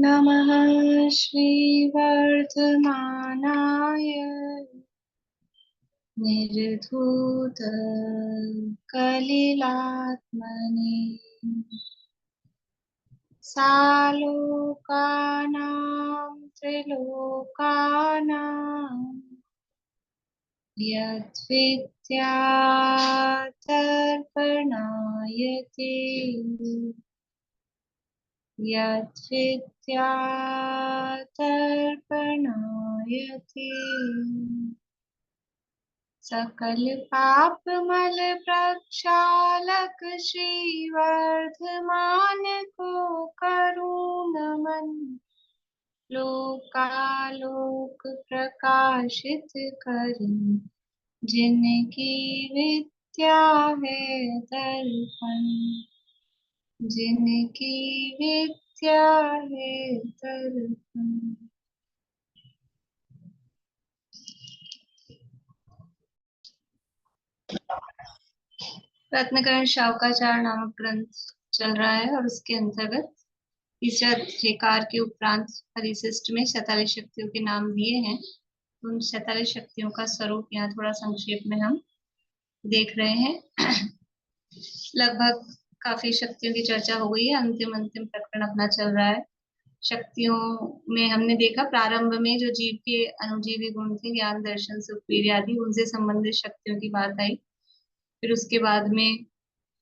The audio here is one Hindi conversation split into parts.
नमः श्रीवर्धमानाय निर्धूतकलिलात्मने सालोकानां त्रिलोकानां यद्विद्यातर्पणायते यद्विद्यातर्पणायते सकल पाप मल प्रक्षालक श्रीवर्धमान को करूँ नमन। लोकालोक प्रकाशित करें जिनकी विद्या है दर्पण, जिनकी विद्या है दर्पण। रत्नकरण शावकाचार नामक ग्रंथ चल रहा है और उसके अंतर्गत तीसरे अध्याय के उपरांत परिशिष्ट में 47 शक्तियों के नाम दिए हैं। उन 47 शक्तियों का स्वरूप यहाँ थोड़ा संक्षेप में हम देख रहे हैं। लगभग काफी शक्तियों की चर्चा हो गई है, अंतिम प्रकरण अपना चल रहा है। शक्तियों में हमने देखा प्रारंभ में जो जीव के अनुजीवी गुण थे, ज्ञान दर्शन सुख वीर्य आदि, उनसे संबंधित शक्तियों की बात आई। फिर उसके बाद में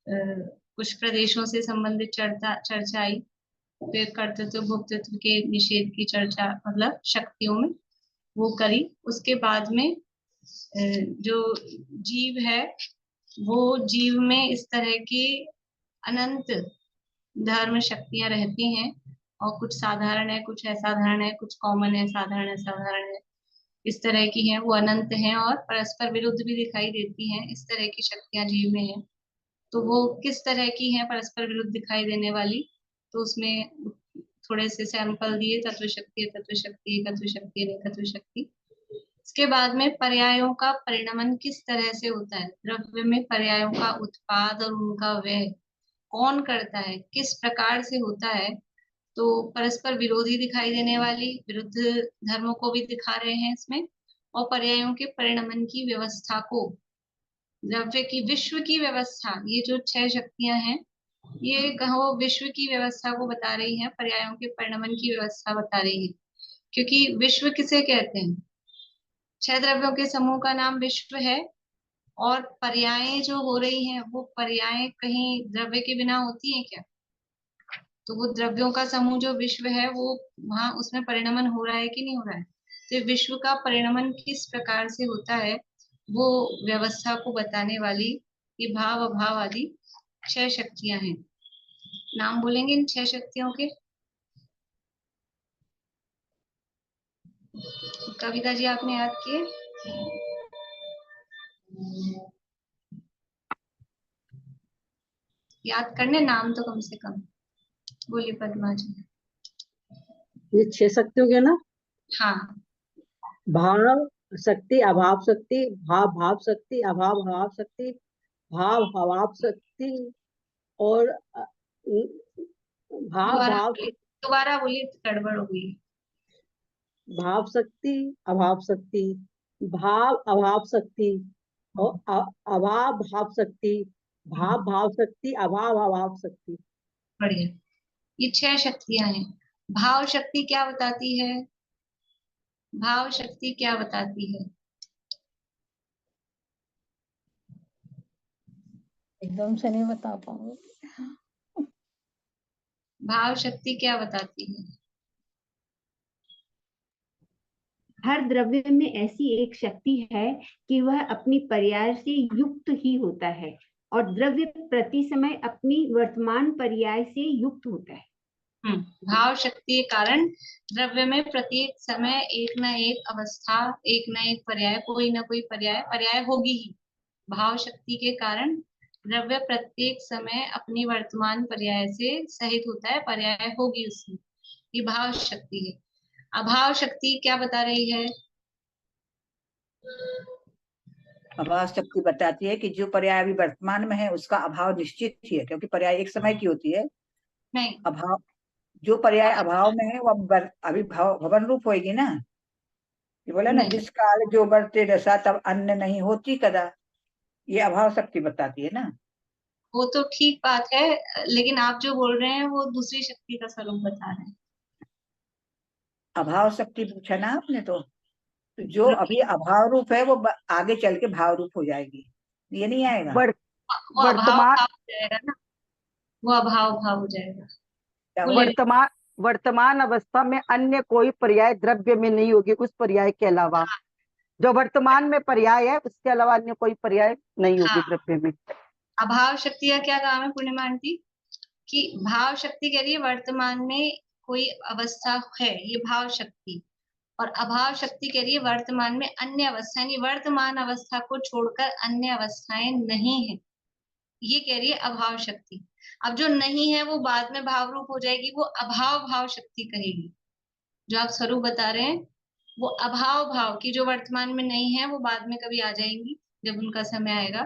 कुछ प्रदेशों से संबंधित चर्चा आई। फिर कर्तृत्व भोक्तृत्व के निषेध की चर्चा मतलब शक्तियों में वो करी। उसके बाद में जो जीव है वो जीव में इस तरह की अनंत धर्म शक्तियां रहती हैं और कुछ साधारण है, कुछ असाधारण है, कुछ कॉमन है, साधारण असाधारण है, इस तरह की हैं। वो अनंत हैं और परस्पर विरुद्ध भी दिखाई देती हैं। इस तरह की शक्तियां जीव में हैं। तो वो किस तरह की हैं परस्पर विरुद्ध दिखाई देने वाली, तो उसमें थोड़े से सैंपल दिए। तत्व शक्ति, तत्व शक्ति, एकत्व शक्ति, अनेकत्व शक्ति। इसके बाद में पर्यायों का परिणमन किस तरह से होता है, द्रव्य में पर्यायों का उत्पाद और उनका व्यय कौन करता है, किस प्रकार से होता है। तो परस्पर विरोधी दिखाई देने वाली विरुद्ध धर्मों को भी दिखा रहे हैं इसमें। और पर्यायों के परिणमन की व्यवस्था को, द्रव्य की विश्व की व्यवस्था, ये जो 6 शक्तियां हैं ये कहो विश्व की व्यवस्था को बता रही हैं, पर्यायों के परिणमन की व्यवस्था बता रही है। क्योंकि विश्व किसे कहते हैं, 6 द्रव्यों के समूह का नाम विश्व है। और पर्यायें जो हो रही हैं वो पर्यायें कहीं द्रव्य के बिना होती हैं क्या? तो वो द्रव्यों का समूह जो विश्व है वो वहां उसमें परिणमन हो रहा है कि नहीं हो रहा है। तो विश्व का परिणमन किस प्रकार से होता है वो व्यवस्था को बताने वाली ये भाव अभाव आदि 6 शक्तियां हैं। नाम बोलेंगे इन 6 शक्तियों के। कविता जी आपने याद किए? याद करने नाम तो कम से कम बोलिए पद्मा जी। ये 6 शक्तियों के ना, हाँ, भाव शक्ति, अभाव शक्ति, भाव भाव शक्ति, अभाव भाव शक्ति, भाव हवाव शक्ति और भाव भाव दोबारा बोलिए, गड़बड़ हो गई। भाव शक्ति, अभाव शक्ति, भाव अभाव शक्ति और अभाव भाव शक्ति, भाव भाव शक्ति, अभाव अभाव शक्ति। बढ़िया, ये 6 शक्तियां हैं। भाव शक्ति क्या बताती है? भाव शक्ति क्या बताती है? एकदम से नहीं बता पाऊंगी। भाव शक्ति क्या बताती है? हर द्रव्य में ऐसी एक शक्ति है कि वह अपनी पर्याय से युक्त ही होता है और द्रव्य प्रति समय अपनी वर्तमान पर्याय से युक्त होता है। भाव शक्ति के कारण द्रव्य में प्रत्येक समय एक ना एक अवस्था, एक ना एक पर्याय, कोई ना कोई पर्याय होगी ही। भाव शक्ति के कारण द्रव्य प्रत्येक समय अपनी वर्तमान पर्याय से सहित होता है, पर्याय होगी उसमें। ये भाव शक्ति है। अभाव शक्ति क्या बता रही है? अभाव शक्ति बताती है कि जो पर्याय अभी वर्तमान में है उसका अभाव निश्चित ही है, क्योंकि पर्याय एक समय की होती है। नहीं, अभाव जो पर्याय अभाव में है वो अभी भवन रूप होएगी ना। ये बोला ना, नहीं। जिस काल जो बरते रसा तब अन्न नहीं होती कदा, ये अभाव शक्ति बताती है ना। वो तो ठीक बात है, लेकिन आप जो बोल रहे हैं वो दूसरी शक्ति का स्वरूप बता रहे हैं। अभाव शक्ति पूछा ना आपने, तो जो रुकिए, अभी अभाव रूप है वो आगे चल के भाव रूप हो जाएगी, ये नहीं आएगा। वो अभाव वर्तमान भाव हो जाएगा ना, वो अभाव भाव हो जाएगा। क्या बोलिए। वर्तमान वर्तमान अवस्था में अन्य कोई पर्याय द्रव्य में नहीं होगी उस पर्याय के अलावा। जो वर्तमान में पर्याय है उसके अलावा अन्य कोई पर्याय नहीं होगी हाँ, द्रव्य में। अभाव शक्ति का क्या काम है पूर्णिमा आंटी? कि भाव शक्ति कह रही है वर्तमान में कोई अवस्था है, ये भाव शक्ति। और अभाव शक्ति कह रही है वर्तमान में अन्य अवस्था, यानी वर्तमान अवस्था को छोड़कर अन्य अवस्थाएं नहीं है, ये कह रही है अभाव शक्ति। अब जो नहीं है वो बाद में भाव रूप हो जाएगी, वो अभाव भाव शक्ति कहेगी। जो आप स्वरूप बता रहे हैं वो अभाव भाव की, जो वर्तमान में नहीं है वो बाद में कभी आ जाएंगी जब उनका समय आएगा,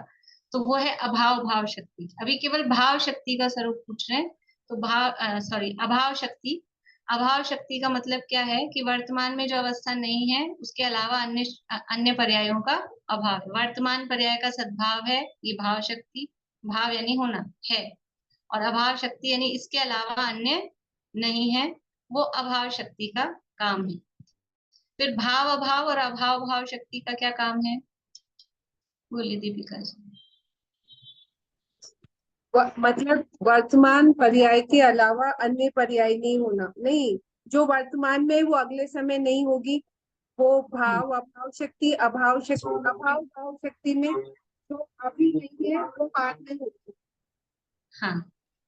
तो वो है अभाव भाव शक्ति। अभी केवल भाव शक्ति का स्वरूप पूछ रहे हैं, तो अभाव शक्ति। अभाव शक्ति का मतलब क्या है कि वर्तमान में जो अवस्था नहीं है उसके अलावा अन्य अन्य पर्यायों का अभाव है। वर्तमान पर्याय का सद्भाव है ये भाव शक्ति, भाव यानी होना है, और अभाव शक्ति यानी इसके अलावा अन्य नहीं है, वो अभाव शक्ति का काम है। फिर भाव अभाव और अभाव भाव शक्ति का क्या काम है? बोलिए दीपिका जी। मतलब वर्तमान पर्याय के अलावा अन्य पर्याय नहीं होना, नहीं, जो वर्तमान में वो अगले समय नहीं होगी, वो भाव अभाव शक्ति। अभाव भाव शक्ति में जो अभी नहीं है वो बाद में होगी। हाँ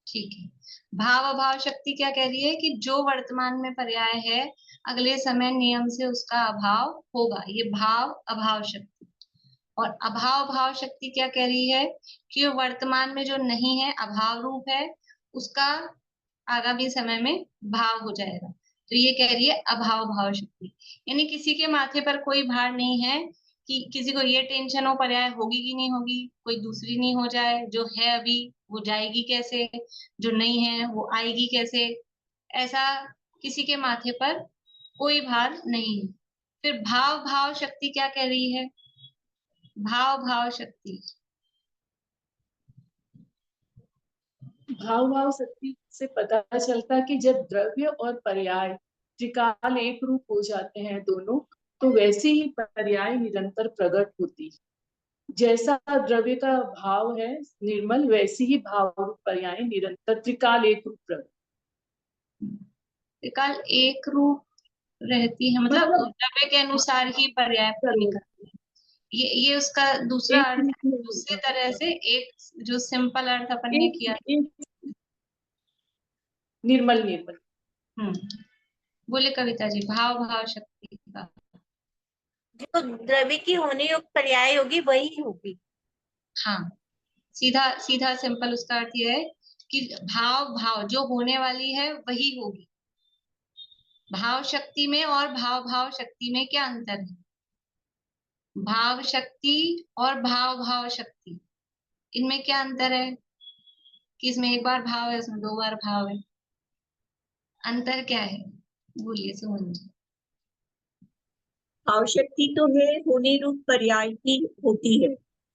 ठीक है। भाव अभाव शक्ति क्या कह रही है कि जो वर्तमान में पर्याय है अगले समय नियम से उसका अभाव होगा, ये भाव अभाव शक्ति। और अभाव भाव शक्ति क्या कह रही है कि वर्तमान में जो नहीं है अभाव रूप है, उसका आगामी समय में भाव हो जाएगा, तो ये कह रही है अभाव भाव शक्ति। यानी किसी के माथे पर कोई भार नहीं है कि किसी को ये टेंशन हो पर्याय होगी कि नहीं होगी, कोई दूसरी नहीं हो जाए, जो है अभी वो जाएगी कैसे, जो नहीं है वो आएगी कैसे, ऐसा किसी के माथे पर कोई भार नहीं है। फिर भाव भाव शक्ति क्या कह रही है? भाव भाव शक्ति भाव शक्ति से पता चलता कि जब द्रव्य और पर्याय त्रिकाल एक रूप हो जाते हैं दोनों, तो वैसे ही पर्याय निरंतर प्रकट होती है। जैसा द्रव्य का भाव है निर्मल, वैसे ही भाव रूप पर्याय निरंतर त्रिकाल एक रूप प्रकट। त्रिकाल एक रूप रहती है, मतलब द्रव्य के अनुसार ही पर्याय निकलती है। ये उसका दूसरा अर्थ है। दूसरी तरह से एक जो सिंपल अर्थ अपन ने किया, निर्मल निर्मल। बोले कविता जी भाव भाव शक्ति का जो द्रव्य की होने योग्य पर्याय होगी वही होगी। हाँ, सीधा सीधा सिंपल उसका अर्थ यह है कि भाव भाव जो होने वाली है वही होगी। भाव शक्ति में और भाव भाव शक्ति में क्या अंतर है? भाव शक्ति और भाव भाव शक्ति, इनमें क्या अंतर है कि इसमें एक बार भाव है, इसमें दो बार भाव है, अंतर क्या है? बोलिए सुमन जी। भाव शक्ति तो है होने रूप पर्याय ही होती है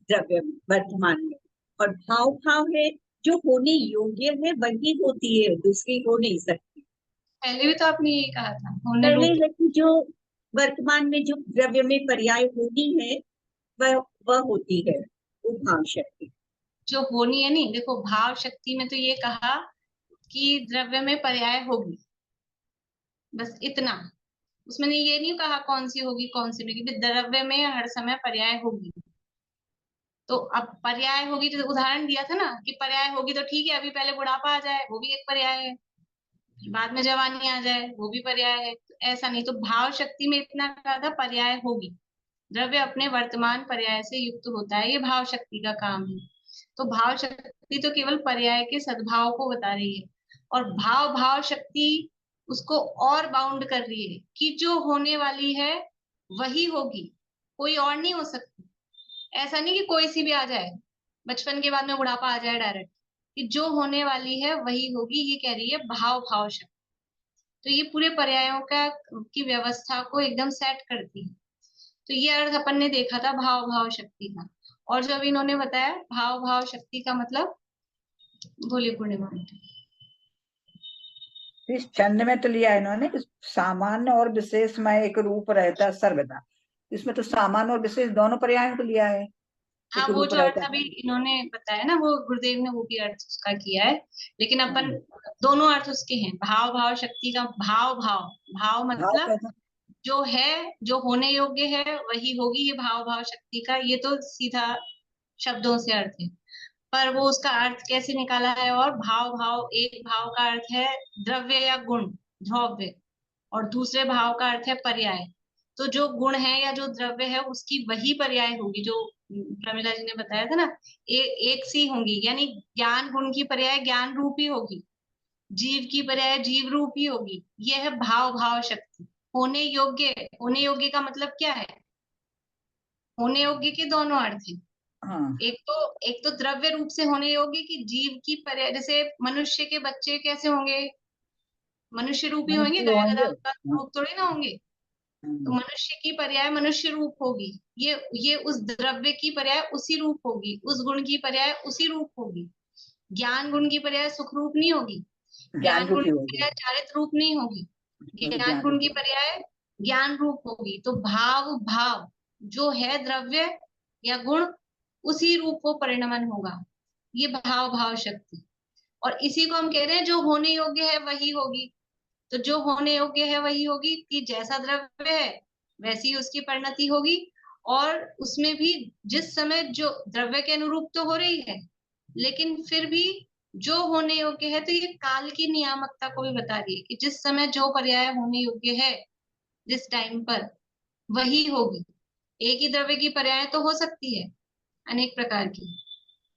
द्रव्य वर्तमान में, और भाव भाव है जो होने योग्य है वही होती है, दूसरी हो नहीं सकती। पहले भी तो आपने यही कहा था होने पहले रूप। है कि जो वर्तमान में जो द्रव्य में पर्याय होनी है वह होती है वो भाव शक्ति। जो होनी है, नहीं देखो भाव शक्ति में तो ये कहा कि द्रव्य में पर्याय होगी, बस इतना। उसमें ये नहीं कहा कौन सी होगी कौन सी नहीं, क्योंकि द्रव्य में हर समय पर्याय होगी। तो अब पर्याय होगी, तो उदाहरण दिया था ना कि पर्याय होगी तो ठीक है, अभी पहले बुढ़ापा आ जाए वो भी एक पर्याय है, बाद में जवानी आ जाए वो भी पर्याय है, तो ऐसा नहीं। तो भाव शक्ति में इतना कहा था पर्याय होगी, द्रव्य अपने वर्तमान पर्याय से युक्त होता है, ये भाव शक्ति का काम है। तो भाव शक्ति तो केवल पर्याय के सद्भाव को बता रही है, और भाव भाव शक्ति उसको और बाउंड कर रही है कि जो होने वाली है वही होगी, कोई और नहीं हो सकती। ऐसा नहीं कि कोई सी भी आ जाए, बचपन के बाद में बुढ़ापा आ जाए डायरेक्ट, कि जो होने वाली है वही होगी, ये कह रही है भाव भाव शक्ति। तो ये पूरे पर्यायों का की व्यवस्था को एकदम सेट करती है। तो ये अर्थ अपन ने देखा था भाव भाव शक्ति का। और जो अभी इन्होंने बताया भाव भाव शक्ति का मतलब, बोलिए पूर्णिमा आंटी। इस छंद में तो लिया है इन्होंने, सामान्य और विशेष में एक रूप रहता सर्वदा। इसमें तो सामान्य और विशेष दोनों पर्यायों को लिया है। हाँ, एक वो रूप जो अर्थ रहता अभी इन्होंने बताया ना, वो गुरुदेव ने वो भी अर्थ उसका किया है। लेकिन अपन दोनों अर्थ उसके हैं। भाव भाव शक्ति का भाव भाव भाव भाव मतलब कहता जो है, जो होने योग्य है वही होगी, ये भाव भाव शक्ति का ये तो सीधा शब्दों से अर्थ है। पर वो उसका अर्थ कैसे निकाला है, और भाव भाव, एक भाव का अर्थ है द्रव्य या गुण, द्रव्य, और दूसरे भाव का अर्थ है पर्याय। तो जो गुण है या जो द्रव्य है उसकी वही पर्याय होगी, जो प्रमिला जी ने बताया था ना, एक सी होंगी। यानी ज्ञान गुण की पर्याय ज्ञान रूप ही होगी, जीव की पर्याय जीव रूप ही होगी। यह है भाव भाव शक्ति। होने योग्य, होने योग्य का मतलब क्या है? होने योग्य के दोनों अर्थ हैं। हाँ एक तो द्रव्य रूप से होने योग्य कि जीव की पर्याय, जैसे मनुष्य के बच्चे कैसे होंगे, मनुष्य रूपी होंगे, मनुष्य गाय होंगे। गधा का रूप थोड़ी ना होंगे। तो मनुष्य की पर्याय मनुष्य रूप होगी। ये उस द्रव्य की पर्याय उसी रूप होगी, उस गुण की पर्याय उसी रूप होगी। ज्ञान गुण की पर्याय सुख रूप नहीं होगी, ज्ञान ज्ञान गुण रूपी की होगी, पर्याय चारित्र रूप नहीं होगी, ज्ञान ज्ञान गुण की रूपी। पर्याय ज्ञान रूप होगी। तो भाव भाव जो है द्रव्य या गुण, उसी रूप को परिणमन होगा, ये भाव भाव शक्ति। और इसी को हम कह रहे हैं जो होने योग्य है वही होगी। तो जो होने योग्य है वही होगी कि जैसा द्रव्य है वैसी ही उसकी परिणति होगी। और उसमें भी जिस समय जो द्रव्य के अनुरूप तो हो रही है, लेकिन फिर भी जो होने योग्य है, तो ये काल की नियामकता को भी बता रही है कि जिस समय जो पर्याय होने योग्य है, जिस टाइम पर, वही होगी। एक ही द्रव्य की पर्याय तो हो सकती है अनेक प्रकार की,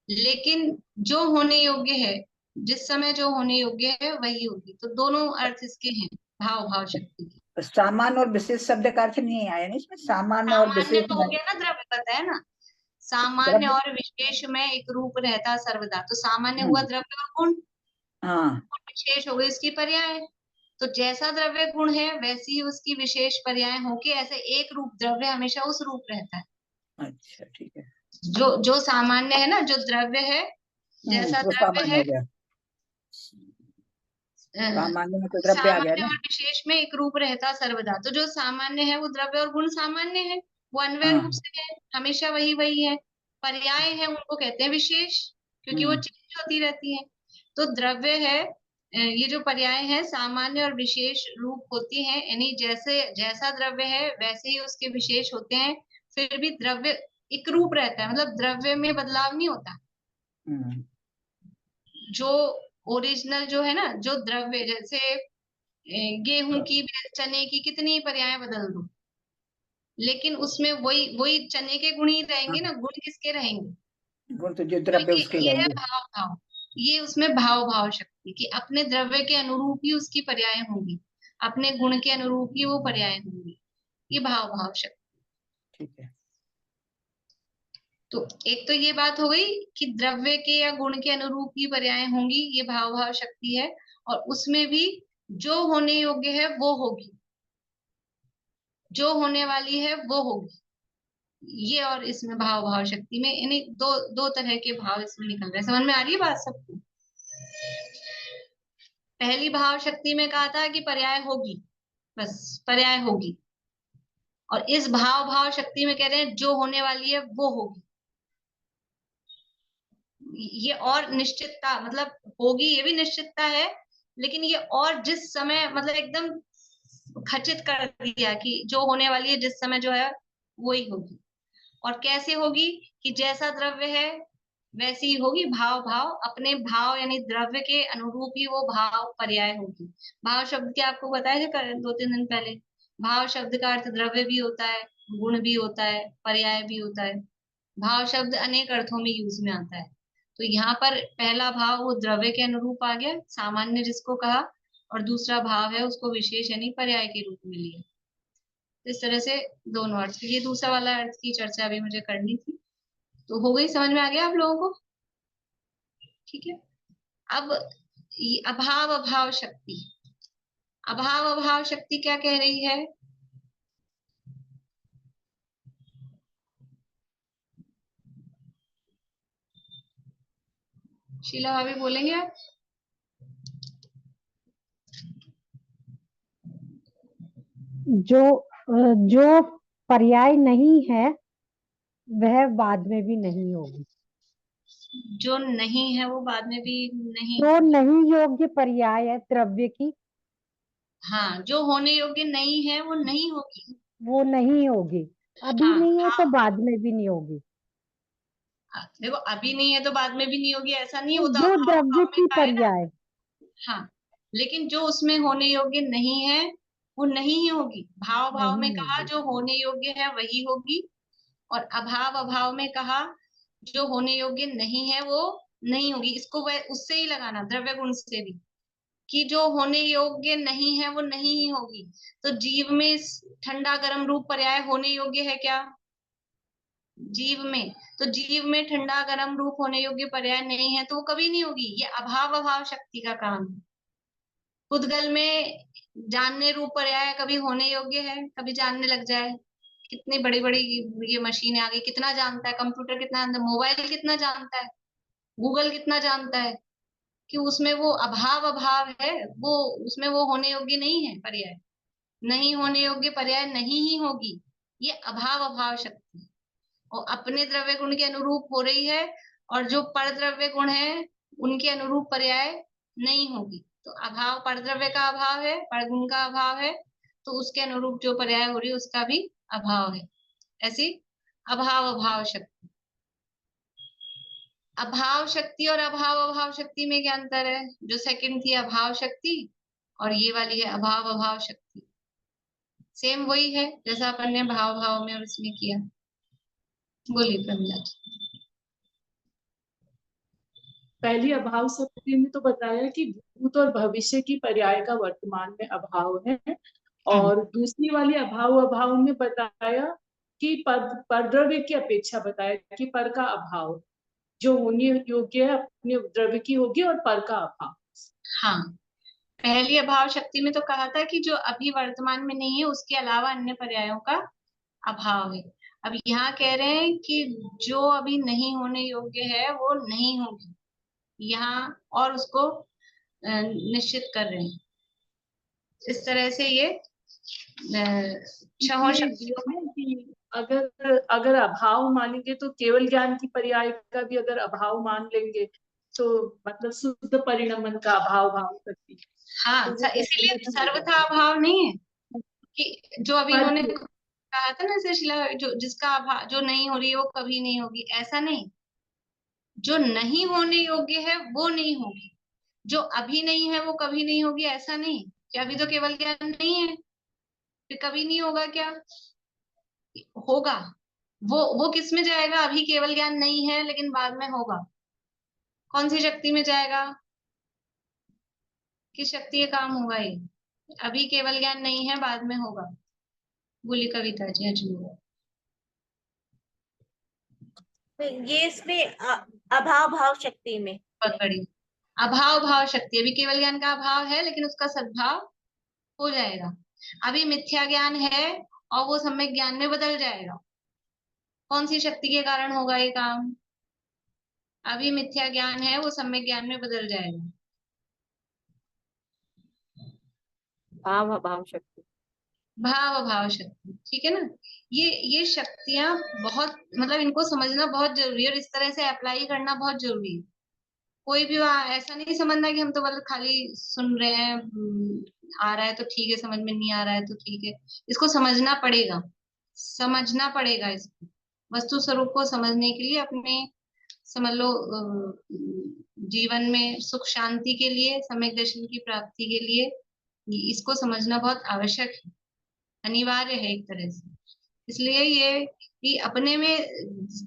लेकिन जो होने योग्य है, जिस समय जो होने योग्य है वही होगी। तो दोनों अर्थ इसके हैं भाव भाव शक्ति के। सामान्य और विशेष शब्द का अर्थ नहीं आया ना इसमें, सामान्य और सामान्य विशेष तो हो में गया ना, द्रव्य बताया ना, सामान्य द्रव्य। और विशेष में एक रूप रहता सर्वदा। तो सामान्य हुआ हम्म, द्रव्य और गुण, हाँ और विशेष हो गई इसकी पर्याय। तो जैसा द्रव्य गुण है वैसी ही उसकी विशेष पर्याय होके, ऐसे एक रूप द्रव्य हमेशा उस रूप रहता है। अच्छा ठीक है। जो सामान्य है ना, जो द्रव्य है, जैसा वो द्रव्य सामान्य है, हो गया, अ, सामान्य में तो द्रव्य आ गया सामान्य ना। और विशेष में एक रूप रहता सर्वदा। तो जो सामान्य है वो द्रव्य और गुण सामान्य है, वो अन्वय रूप हाँ से है, हमेशा वही वही है। पर्याय है उनको कहते हैं विशेष, क्योंकि वो चेंज होती रहती है। तो द्रव्य है, ये जो पर्याय है सामान्य और विशेष रूप होती है, यानी जैसे जैसा द्रव्य है वैसे ही उसके विशेष होते हैं। फिर भी द्रव्य एक रूप रहता है, मतलब द्रव्य में बदलाव नहीं होता। जो ओरिजिनल जो है ना, जो द्रव्य, जैसे गेहूं की, चने की कितनी पर्याय बदल दो, लेकिन उसमें वही वही चने के गुण ही रहेंगे ना, गुण किसके रहेंगे? गुण तो जो तो द्रव्य उसके ये है रहेंगे। भाव भाव, ये उसमें भाव भाव शक्ति कि अपने द्रव्य के अनुरूप ही उसकी पर्याय होंगी, अपने गुण के अनुरूप ही वो पर्याय होंगी, ये भाव भाव शक्ति। ठीक है। तो एक तो ये बात हो गई कि द्रव्य के या गुण के अनुरूप ही पर्याय होंगी, ये भाव भाव शक्ति है। और उसमें भी जो होने योग्य है वो होगी, जो होने वाली है वो होगी, ये। और इसमें भाव भाव शक्ति में यानी दो दो तरह के भाव इसमें निकल रहे हैं। समझ में आ रही है बात सबको? पहली भाव शक्ति में कहा था कि पर्याय होगी, बस पर्याय होगी। और इस भाव भाव शक्ति में कह रहे हैं जो होने वाली है वो होगी। ये और निश्चितता, मतलब होगी ये भी निश्चितता है, लेकिन ये और जिस समय, मतलब एकदम खचित कर दिया कि जो होने वाली है जिस समय जो है वो ही होगी। और कैसे होगी कि जैसा द्रव्य है वैसी ही होगी, भाव भाव, अपने भाव यानी द्रव्य के अनुरूप ही वो भाव पर्याय होगी। भाव शब्द के आपको बताया था 2-3 दिन पहले, भाव शब्द का अर्थ द्रव्य भी होता है, गुण भी होता है, पर्याय भी होता है। भाव शब्द अनेक अर्थों में यूज में आता है। तो यहाँ पर पहला भाव वो द्रव्य के अनुरूप आ गया, सामान्य जिसको कहा, और दूसरा भाव है उसको विशेष यानी पर्याय के रूप में लिया। इस तरह से दोनों अर्थ, ये दूसरा वाला अर्थ की चर्चा अभी मुझे करनी थी। तो हो गई, समझ में आ गया आप लोगों को? ठीक है। अब ये अभाव अभाव शक्ति, अभाव अभाव शक्ति क्या कह रही है? शीला भाभी बोलेंगे आप? जो पर्याय नहीं है वह बाद में भी नहीं होगी। जो नहीं है वो बाद में भी नहीं। जो नहीं योग्य पर्याय है द्रव्य की, हाँ, जो होने योग्य नहीं है वो नहीं होगी। वो नहीं होगी। अभी हाँ नहीं है तो हाँ, बाद में भी नहीं होगी। देखो अभी नहीं है तो बाद में भी नहीं होगी ऐसा नहीं होता, जो अभाव द्रव्य अभाव में की कहा है ना। पर्याय, हाँ, लेकिन जो उसमें होने योग्य नहीं है वो नहीं ही होगी। भाव भाव में नहीं कहा होगी। जो होने योग्य है वही होगी, और अभाव अभाव में कहा जो होने योग्य नहीं है वो नहीं होगी। इसको वह उससे ही लगाना, द्रव्य गुण से भी, कि जो होने योग्य नहीं है वो नहीं ही होगी। तो जीव में ठंडा गर्म रूप पर्याय होने योग्य है क्या? जीव में, तो जीव में ठंडा गर्म रूप होने योग्य पर्याय नहीं है तो वो कभी नहीं होगी। ये अभाव अभाव शक्ति का काम है। पुद्गल में जानने रूप पर्याय कभी होने योग्य है, कभी जानने लग जाए। कितनी बड़ी बड़ी ये मशीनें आ गई, कितना जानता है कंप्यूटर, कितना जानता है मोबाइल, कितना जानता है गूगल, कितना जानता है, कि उसमें वो अभाव अभाव है, वो उसमें वो होने योग्य नहीं है पर्याय, नहीं होने योग्य पर्याय नहीं ही होगी। ये अभाव अभाव शक्ति और अपने द्रव्य गुण के अनुरूप हो रही है, और जो पर द्रव्य गुण है उनके अनुरूप पर्याय नहीं होगी। तो अभाव पर द्रव्य का अभाव है, पर गुण का अभाव है, तो उसके अनुरूप जो पर्याय हो रही है उसका भी अभाव है। ऐसी अभाव अभाव शक्ति। अभाव शक्ति और अभाव अभाव शक्ति में क्या अंतर है? जो सेकंड थी अभाव शक्ति, और ये वाली है अभाव अभाव शक्ति। सेम वही है जैसा अपन ने भाव भाव में और इसमें किया। बोलिए प्रमिला जी। पहली अभाव शक्ति में तो बताया कि भूत और भविष्य की पर्याय का वर्तमान में अभाव है, और दूसरी वाली अभाव अभाव में बताया कि परद्रव्य की अपेक्षा बताया कि पर का अभाव, जो होने योग्य है अपने द्रव्य की होगी और पर का अभाव। हाँ, पहली अभाव शक्ति में तो कहा था कि जो अभी वर्तमान में नहीं है उसके अलावा अन्य पर्यायों का अभाव है। अब यहाँ कह रहे हैं कि जो अभी नहीं होने योग्य है वो नहीं होगी यहाँ, और उसको निश्चित कर रहे हैं। इस तरह से ये छहों ये शक्तियों में। है कि अगर अगर अभाव मानेंगे तो केवल ज्ञान की पर्याय का भी अगर अभाव मान लेंगे तो मतलब शुद्ध परिणमन का अभाव भाव शक्ति। हाँ, तो वो इसीलिए अलग हो सर्वथा जाता अभाव नहीं है कि जो अभी है। इन्होंने कहा था ना शिला, जो जिसका अभाव जो नहीं हो रही है वो कभी नहीं होगी, ऐसा नहीं। जो नहीं होने योग्य है वो नहीं होगी, जो अभी नहीं है वो कभी नहीं होगी, ऐसा नहीं कि अभी तो केवल ज्ञान नहीं है फिर कभी नहीं होगा क्या? होगा। वो किस में जाएगा? अभी केवल ज्ञान नहीं है लेकिन बाद में होगा। कौन सी शक्ति में जाएगा? किस शक्ति का काम होगा ये? अभी केवल ज्ञान नहीं है बाद में होगा। बोली कविता जी। अजू ये इसमें अभाव भाव शक्ति में पकड़ी अभाव भाव शक्ति, अभी केवल ज्ञान का अभाव है लेकिन उसका सद्भाव हो जाएगा। अभी मिथ्या ज्ञान है और वो सम्यक ज्ञान में बदल जाएगा। कौन सी शक्ति के कारण होगा ये काम? अभी मिथ्या ज्ञान है वो सम्यक ज्ञान में बदल जाएगा। भाव अभाव शक्ति। भाव भाव शक्ति, ठीक है ना। ये शक्तियां बहुत, मतलब इनको समझना बहुत जरूरी है और इस तरह से अप्लाई करना बहुत जरूरी है। कोई भी ऐसा नहीं समझना कि हम तो मतलब खाली सुन रहे हैं, आ रहा है तो ठीक है, समझ में नहीं आ रहा है तो ठीक है। इसको समझना पड़ेगा, समझना पड़ेगा इसको। वस्तु स्वरूप को समझने के लिए अपने, समझ लो, जीवन में सुख शांति के लिए, सम्यक दर्शन की प्राप्ति के लिए इसको समझना बहुत आवश्यक है, अनिवार्य है एक तरह से। इसलिए ये कि अपने में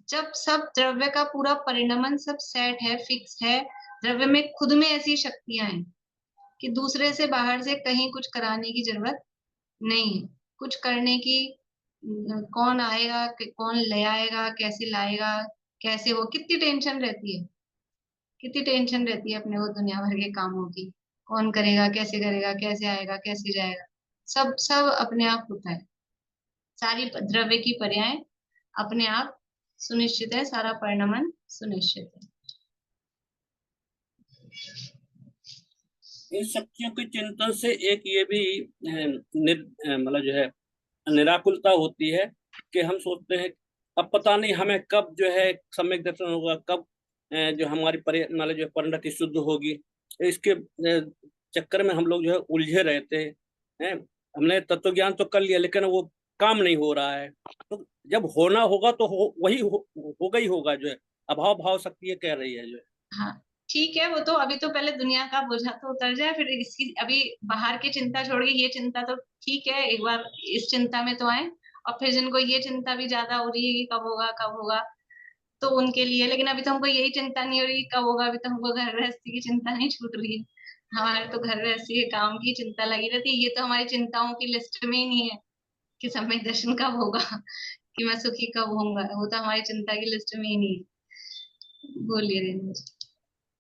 जब सब द्रव्य का पूरा परिणमन सब सेट है, फिक्स है, द्रव्य में खुद में ऐसी शक्तियां हैं कि दूसरे से बाहर से कहीं कुछ कराने की जरूरत नहीं है। कुछ करने की कौन आएगा, कौन ले आएगा, कैसे लाएगा, कैसे वो, कितनी टेंशन रहती है, कितनी टेंशन रहती है अपने वो दुनिया भर के कामों की। कौन करेगा, कैसे आएगा, कैसे जाएगा, सब सब अपने आप होता है। सारी द्रव्य की पर्याय अपने आप सुनिश्चित है, सारा परिणमन सुनिश्चित है। इन शक्तियों के चिंतन से एक ये भी मतलब जो है निराकुलता होती है कि हम सोचते हैं अब पता नहीं हमें कब जो है सम्यक दर्शन होगा, कब जो हमारी मतलब जो परिणति शुद्ध होगी। इसके चक्कर में हम लोग जो है उलझे रहते हैं। हमने तत्व ज्ञान तो कर लिया लेकिन वो काम नहीं हो रहा है। तो जब होना होगा तो वही होगा ही होगा, जो है अभाव भाव शक्ति ये कह रही है जो है। हाँ ठीक है, वो तो अभी तो पहले दुनिया का बोझा तो उतर जाए, फिर इसकी अभी बाहर की चिंता छोड़ के ये चिंता तो ठीक है, एक बार इस चिंता में तो आए। और फिर जिनको ये चिंता भी ज्यादा हो रही है कि कब होगा तो उनके लिए, लेकिन अभी तो हमको यही चिंता नहीं हो रही कब होगा, अभी तो हमको घर गृहस्थी की चिंता नहीं छूट रही है। हमारे तो घर गृहस्थी के काम की चिंता लगी रहती है, ये तो हमारी चिंताओं की लिस्ट में ही नहीं है कि सम्यक दर्शन कब होगा कि मैं सुखी कब होऊंगा, वो तो हमारी चिंता की लिस्ट में ही नहीं है। बोलिए रेणु जी।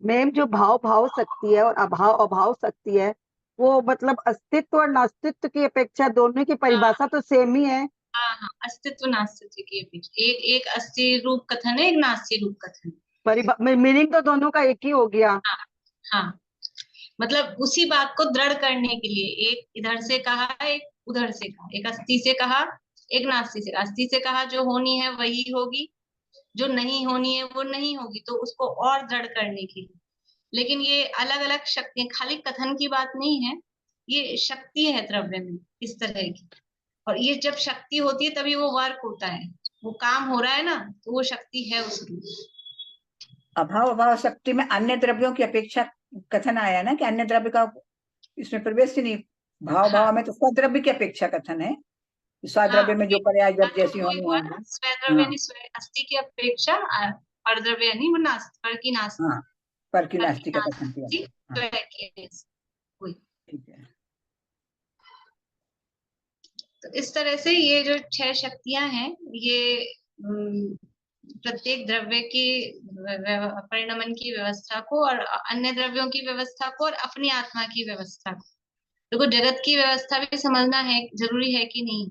मैम, जो भाव भाव शक्ति है और अभाव अभाव शक्ति है, वो मतलब अस्तित्व और नास्तित्व की अपेक्षा दोनों की परिभाषा तो सेम ही है। हाँ, अस्तित्व नास्तित्व की अपेक्षा एक अस्थि रूप कथन है, एक नास्ति रूप कथन। मीनिंग तो दोनों का एक ही हो गया। हाँ, मतलब उसी बात को दृढ़ करने के लिए एक इधर से कहा, एक उधर से कहा, एक अस्थि से कहा, एक नास्ति से कहा। अस्थि से कहा जो होनी है वही होगी, जो नहीं होनी है वो नहीं होगी, तो उसको और दृढ़ करने के लिए। लेकिन ये अलग अलग शक्तियां, खाली कथन की बात नहीं है, ये शक्ति है द्रव्य में इस तरह की। और ये जब शक्ति होती है तभी वो वर्क होता है, वो काम हो रहा है ना, तो वो शक्ति है उस रूप। अभाव अभाव शक्ति में अन्य द्रव्यों की अपेक्षा कथन आया ना कि अन्य द्रव्य का इसमें प्रवेश ही नहीं। भाव भाव में तो स्वद्रव्य की अपेक्षा कथन है, स्वद्रव्य में जो पर्याय जब जैसी होनी है। स्वद्रव्य यानी अस्थि की अपेक्षा परद्रव्य यानी वो पर की नास्ति। हाँ, पर की नास्ति का कथन किया। ठीक है। तो इस तरह से ये जो 6 शक्तियां हैं, ये प्रत्येक द्रव्य की परिणमन की व्यवस्था को और अन्य द्रव्यों की व्यवस्था को और अपनी आत्मा की व्यवस्था को, देखो जगत की व्यवस्था भी समझना है, जरूरी है कि नहीं।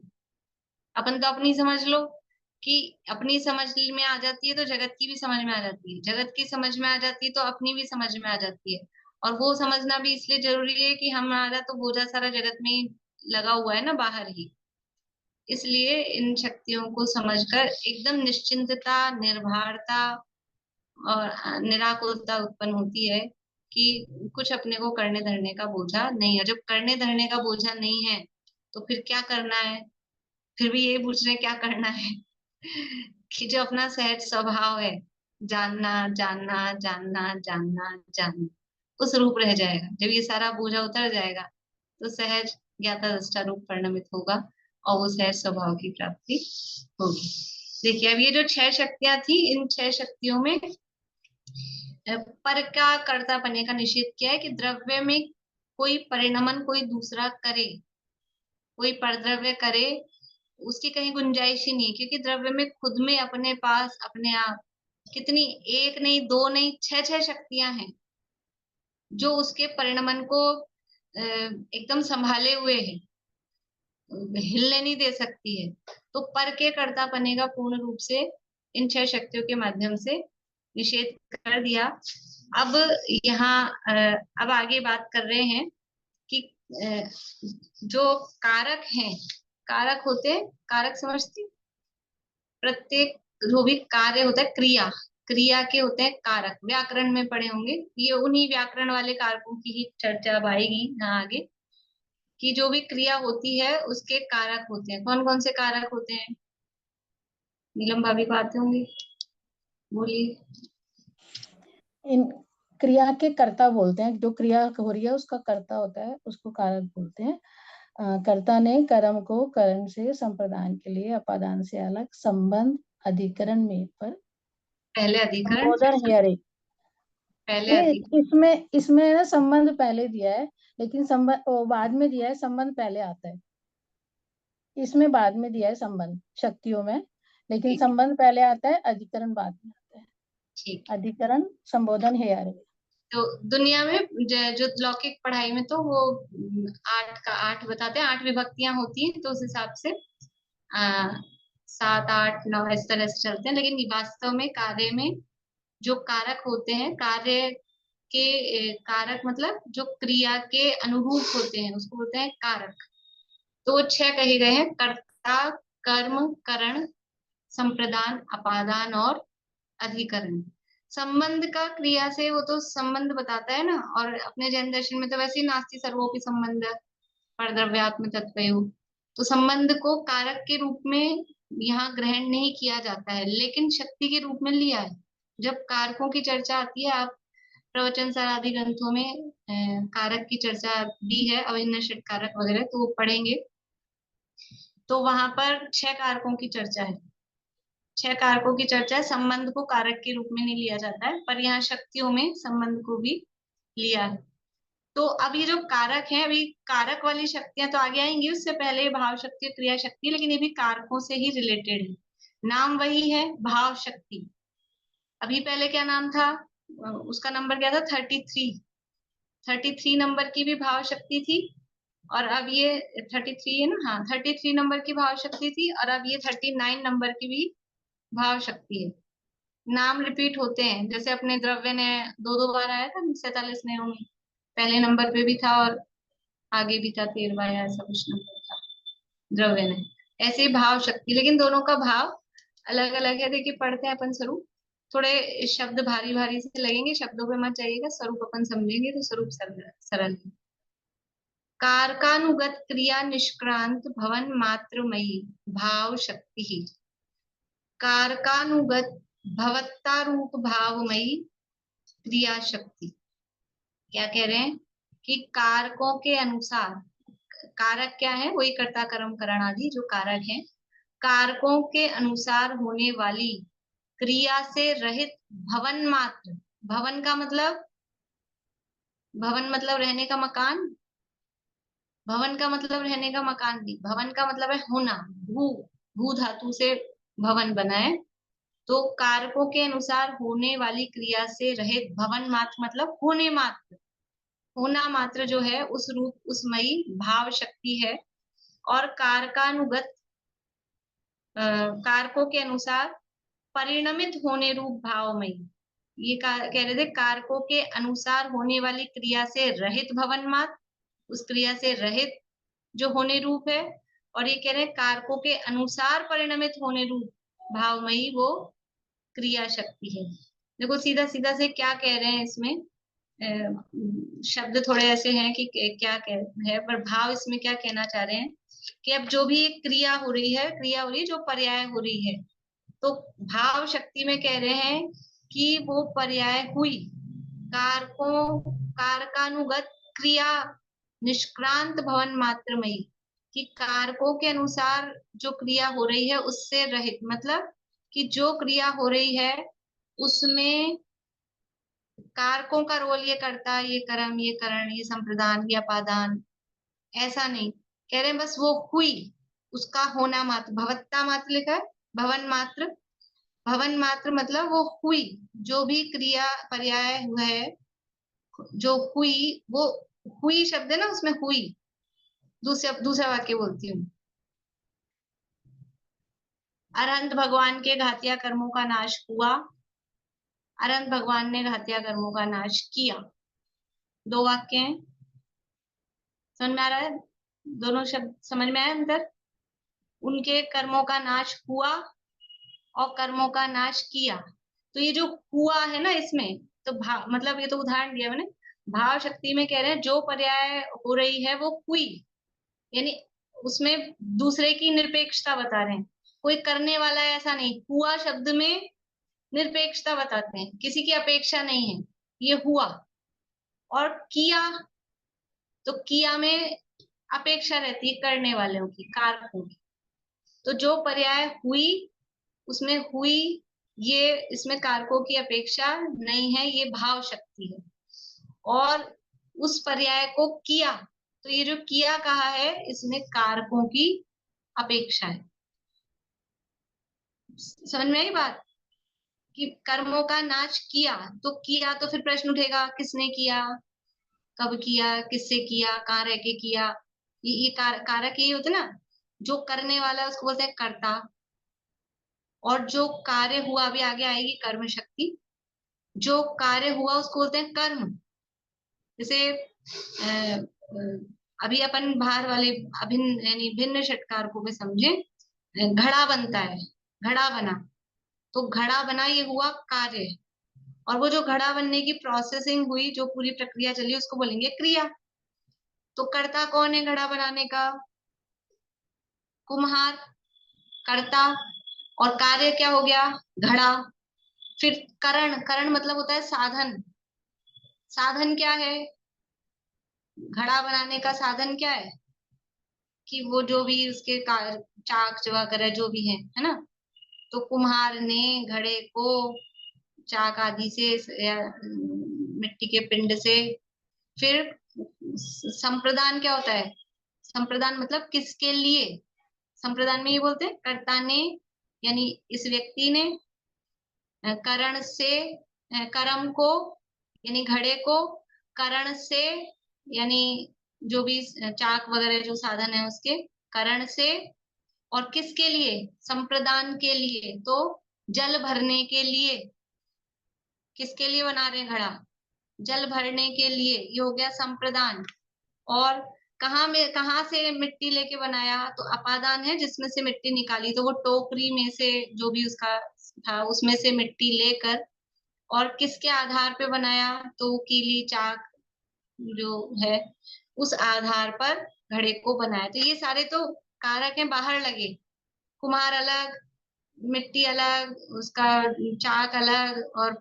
अपन तो अपनी समझ लो कि अपनी समझ में आ जाती है तो जगत की भी समझ में आ जाती है, जगत की समझ में आ जाती है तो अपनी भी समझ में आ जाती है। और वो समझना भी इसलिए जरूरी है कि हमारा तो बोझा सारा जगत में ही लगा हुआ है ना, बाहर ही। इसलिए इन शक्तियों को समझकर एकदम निश्चिंतता, निर्भरता और निराकुलता उत्पन्न होती है कि कुछ अपने को करने धरने का बोझा नहीं है। जब करने धरने का बोझा नहीं है तो फिर क्या करना है, फिर भी ये पूछ रहे क्या करना है कि जो अपना सहज स्वभाव है, जानना जानना जानना जानना जानना, उस रूप रह जाएगा। जब ये सारा बोझा उतर जाएगा तो सहज ज्ञाता दृष्टा रूप परिणमित होगा और वो सहज स्वभाव की प्राप्ति होगी। देखिए अब ये जो 6 शक्तियां थी, इन 6 शक्तियों में पर का कर्ता बने का निषेध किया है कि द्रव्य में कोई परिणमन कोई दूसरा करे, कोई परद्रव्य करे, उसकी कहीं गुंजाइश ही नहीं, क्योंकि द्रव्य में खुद में अपने पास अपने आप कितनी, एक नहीं दो नहीं 6 शक्तियां हैं जो उसके परिणमन को एकदम संभाले हुए है, हिलने नहीं दे सकती है। तो पर के कर्ता पने का पूर्ण रूप से इन 6 शक्तियों के माध्यम से निषेध कर दिया। अब यहाँ अब आगे बात कर रहे हैं कि जो कारक हैं, कारक होते हैं, कारक समझती, प्रत्येक जो भी कार्य होता है, क्रिया के होते हैं कारक। व्याकरण में पढ़े होंगे, ये उन्हीं व्याकरण वाले कारकों की ही चर्चा अब आएगी यहाँ आगे, कि जो भी क्रिया होती है उसके कारक होते हैं। कौन कौन से कारक होते हैं? नीलम भाभी को आते होंगे, बोलिए। इन क्रिया के कर्ता बोलते हैं, जो क्रिया हो रही है उसका कर्ता होता है, उसको कारक बोलते हैं। कर्ता ने कर्म को कर्म से संप्रदान के लिए अपादान से अलग संबंध अधिकरण में पर पहले अधिकरण, संबोधन हियरिंग, इसमें ना संबंध पहले दिया है, लेकिन संबंध बाद में दिया है, संबंध पहले आता है। इसमें बाद में दिया है संबंध शक्तियों में, लेकिन संबंध पहले आता है, अधिकरण बाद में आता है। अधिकरण संबोधन है यार। तो दुनिया में जो लौकिक पढ़ाई में तो वो 8 बताते हैं, 8 विभक्तियां होती हैं, तो उस हिसाब से 7, 8, 9 इस तरह से चलते हैं। लेकिन वास्तव में कार्य में जो कारक होते हैं, कार्य के कारक मतलब जो क्रिया के अनुरूप होते हैं, उसको बोलते हैं कारक। तो 6 कहे गए हैं: कर्ता, कर्म, करण, संप्रदान, अपादान और अधिकरण। संबंध का क्रिया से वो तो संबंध बताता है ना, और अपने जैन दर्शन में तो वैसे ही नास्ति सर्वोपि संबंध परद्रव्यात्म तत्वयोः, तो संबंध को कारक के रूप में यहाँ ग्रहण नहीं किया जाता है, लेकिन शक्ति के रूप में लिया है। जब कारकों की चर्चा आती है, आप प्रवचन सार आदि ग्रंथों में कारक की चर्चा दी है, अभिन्न षट कारक वगैरह, तो वो पढ़ेंगे, तो वहां पर 6 कारकों की चर्चा है। 6 कारकों की चर्चा है। संबंध को कारक के रूप में नहीं लिया जाता है, पर यहाँ शक्तियों में संबंध को भी लिया है। तो अब ये जो कारक है, अभी कारक वाली शक्तियां तो आगे आएंगी, उससे पहले भाव शक्ति, क्रिया शक्ति, लेकिन ये भी कारकों से ही रिलेटेड है। नाम वही है, भाव शक्ति। अभी पहले क्या नाम था, उसका नंबर क्या था, 33 नंबर की भी भाव शक्ति थी, और अब ये 33 है ना, हाँ 33 नंबर की भाव शक्ति थी, और अब ये 39 नंबर की भी भाव शक्ति है। नाम रिपीट होते हैं, जैसे अपने द्रव्य ने 2 बार आया था 47 स्नेहों में, पहले नंबर पे भी था और आगे भी था 13वां या ऐसा कुछ नंबर था द्रव्य ने। ऐसे ही भाव शक्ति, लेकिन दोनों का भाव अलग अलग है। देखिए पढ़ते हैं अपन स्वरूप, थोड़े शब्द भारी भारी से लगेंगे, शब्दों पे मत जाइएगा, स्वरूप अपन समझेंगे तो स्वरूप सरल है। कारकानुगत क्रिया निष्क्रांत भवन मात्रमयी भाव शक्ति। कारकानुगत भवत्ता रूप भावमयी क्रिया शक्ति। क्या कह रहे हैं कि कारकों के अनुसार, कारक क्या है, वही कर्ता, कर्म, करण आदि जो कारक हैं, कारकों के अनुसार होने वाली क्रिया से रहित भवन मात्र। भवन का मतलब, भवन मतलब रहने का मकान, भवन का मतलब रहने का मकान नहीं, भवन का मतलब है होना, भू धातु से भवन बना है। तो कारकों के अनुसार होने वाली क्रिया से रहित भवन मात्र मतलब होने मात्र, होना मात्र जो है उस रूप, उस मयी भाव शक्ति है। और कारकानुगत, कारकों के अनुसार परिणमित होने रूप भावमयी, ये कह रहे थे कारकों के अनुसार होने वाली क्रिया से रहित भवन मात्र, उस क्रिया से रहित जो होने रूप है, और ये कह रहे हैं कारकों के अनुसार परिणमित होने रूप भावमयी वो क्रिया शक्ति है। देखो सीधा सीधा से क्या कह रहे हैं इसमें, शब्द थोड़े ऐसे हैं कि क्या कह है, पर भाव इसमें क्या कहना चाह रहे हैं कि अब जो भी एक क्रिया हो रही है, जो पर्याय हो रही है, तो भाव शक्ति में कह रहे हैं कि वो पर्याय हुई कारकों, कारकानुगत क्रिया निष्क्रांत भवन मात्रमयी, कि कारकों के अनुसार जो क्रिया हो रही है उससे रहित, मतलब कि जो क्रिया हो रही है उसमें कारकों का रोल ये करता, ये कर्म, ये करण, ये संप्रदान, ये अपादान, ऐसा नहीं कह रहे हैं, बस वो हुई, उसका होना मात्र, भवत्ता मात्र लिखा है, भवन मात्र, भवन मात्र मतलब वो हुई, जो भी क्रिया पर्याय हुआ है, जो हुई, वो हुई शब्द है ना, उसमें हुई, दूसरा वाक्य बोलती हूँ। अरहंत भगवान के घातिया कर्मों का नाश हुआ, अरहंत भगवान ने घातिया कर्मों का नाश किया। 2 वाक्य हैं, समझ में आ रहा है, दोनों शब्द समझ में आया अंतर। उनके कर्मों का नाश हुआ और कर्मों का नाश किया। तो ये जो हुआ है ना इसमें, तो भाव मतलब, ये तो उदाहरण दिया मैंने, भाव शक्ति में कह रहे हैं जो पर्याय हो रही है वो हुई, यानी उसमें दूसरे की निरपेक्षता बता रहे हैं, कोई करने वाला है ऐसा नहीं, हुआ शब्द में निरपेक्षता बताते हैं, किसी की अपेक्षा नहीं है, ये हुआ। और किया, तो किया में अपेक्षा रहती है करने वालों की, कारकों की। तो जो पर्याय हुई उसमें हुई, ये इसमें कारकों की अपेक्षा नहीं है, ये भाव शक्ति है। और उस पर्याय को किया, तो ये जो किया कहा है इसमें कारकों की अपेक्षा है। समझ में आई बात। कि कर्मों का नाश किया, तो किया तो फिर प्रश्न उठेगा किसने किया, कब किया, किससे किया, कहाँ रह के किया। ये कारक यही होते ना, जो करने वाला है उसको बोलते हैं कर्ता, और जो कार्य हुआ, अभी आगे आएगी कर्म शक्ति, जो कार्य हुआ उसको बोलते हैं कर्म। जैसे अभी अपन बाहर वाले अभिन्न यानी भिन्न षटकारकों में समझे, घड़ा बनता है, घड़ा बना, तो घड़ा बना ये हुआ कार्य, और वो जो घड़ा बनने की प्रोसेसिंग हुई, जो पूरी प्रक्रिया चली, उसको बोलेंगे क्रिया। तो कर्ता कौन है घड़ा बनाने का? कुम्हार, कर्ता, और कार्य क्या हो गया? घड़ा। फिर करण, करण मतलब होता है साधन। साधन क्या है? घड़ा बनाने का साधन क्या है? कि वो जो भी उसके चाक वगैरह जो भी है ना, तो कुम्हार ने घड़े को चाक आदि से या मिट्टी के पिंड से, फिर संप्रदान क्या होता है? संप्रदान मतलब किसके लिए? संप्रदान में ये बोलते हैं कर्ता ने, यानी इस व्यक्ति ने करण से, कर्म को यानी घड़े को, करण से यानी जो भी चाक वगैरह जो साधन है उसके करण से, और किसके लिए? संप्रदान के लिए। तो जल भरने के लिए, किसके लिए बना रहे हैं घड़ा? जल भरने के लिए, ये हो गया संप्रदान। और कहाँ से मिट्टी लेके बनाया? तो अपादान है, जिसमें से मिट्टी निकाली, तो वो टोकरी में से जो भी उसका था उसमें से मिट्टी लेकर, और किसके आधार पे बनाया? तो वो कीली चाक जो है उस आधार पर घड़े को बनाया। तो ये सारे तो कारक हैं बाहर लगे, कुम्हार अलग, मिट्टी अलग, उसका चाक अलग, और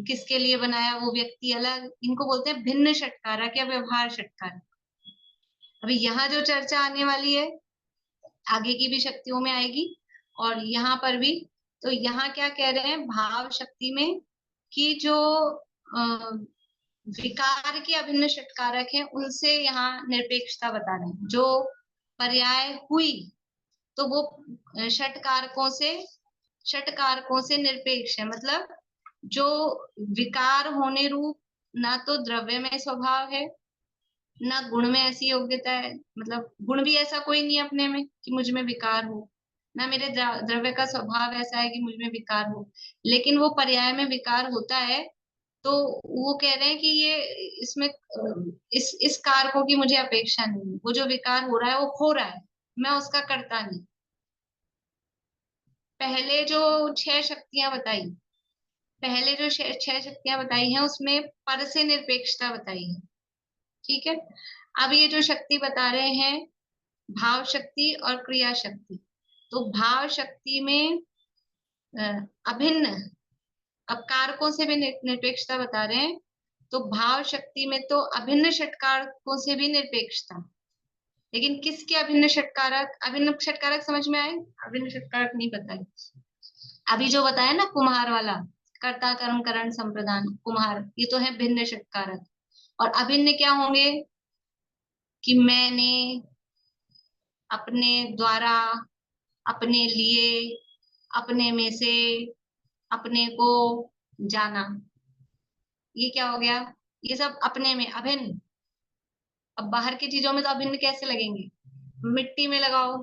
किसके लिए बनाया वो व्यक्ति अलग, इनको बोलते हैं भिन्न षटकारक या व्यवहार षटकारक। अभी यहाँ जो चर्चा आने वाली है आगे की भी शक्तियों में आएगी, और यहाँ पर भी। तो यहाँ क्या कह रहे हैं भाव शक्ति में, कि जो विकार के अभिन्न षटकारक हैं उनसे यहाँ निरपेक्षता बता रहे हैं। जो पर्याय हुई तो वो षटकारकों से निरपेक्ष है। मतलब जो विकार होने रूप, ना तो द्रव्य में स्वभाव है, ना गुण में ऐसी योग्यता है, मतलब गुण भी ऐसा कोई नहीं अपने में कि मुझ में विकार हो, ना मेरे द्रव्य का स्वभाव ऐसा है कि मुझ में विकार हो, लेकिन वो पर्याय में विकार होता है। तो वो कह रहे हैं कि ये इसमें इस कारकों की मुझे अपेक्षा नहीं है, वो जो विकार हो रहा है वो हो रहा है, मैं उसका कर्ता नहीं। पहले जो 6 शक्तियां बताई, पहले जो 6 शक्तियां बताई हैं उसमें पर से निरपेक्षता बताई है, ठीक है। अब ये जो शक्ति बता रहे हैं भाव शक्ति और क्रिया शक्ति, तो भाव शक्ति में अभिन्न, अब कारकों से भी निरपेक्षता बता रहे हैं, तो भाव शक्ति में तो अभिन्न षटकारकों से भी निरपेक्षता, लेकिन किसके अभिन्न षटकारक? अभिन्न षटकारक समझ में आए? अभिन्न षटकारक नहीं पता है। अभी जो बताया ना कुम्हार वाला, कर्ता कर्म करण संप्रदान, कुम्हार, ये तो है भिन्न षटकारक। और अभिन्न क्या होंगे? कि मैंने, अपने द्वारा, अपने लिए, अपने में से, अपने को जाना, ये क्या हो गया? ये सब अपने में अभिन्न। अब बाहर की चीजों में तो अभिन्न कैसे लगेंगे? मिट्टी में लगाओ,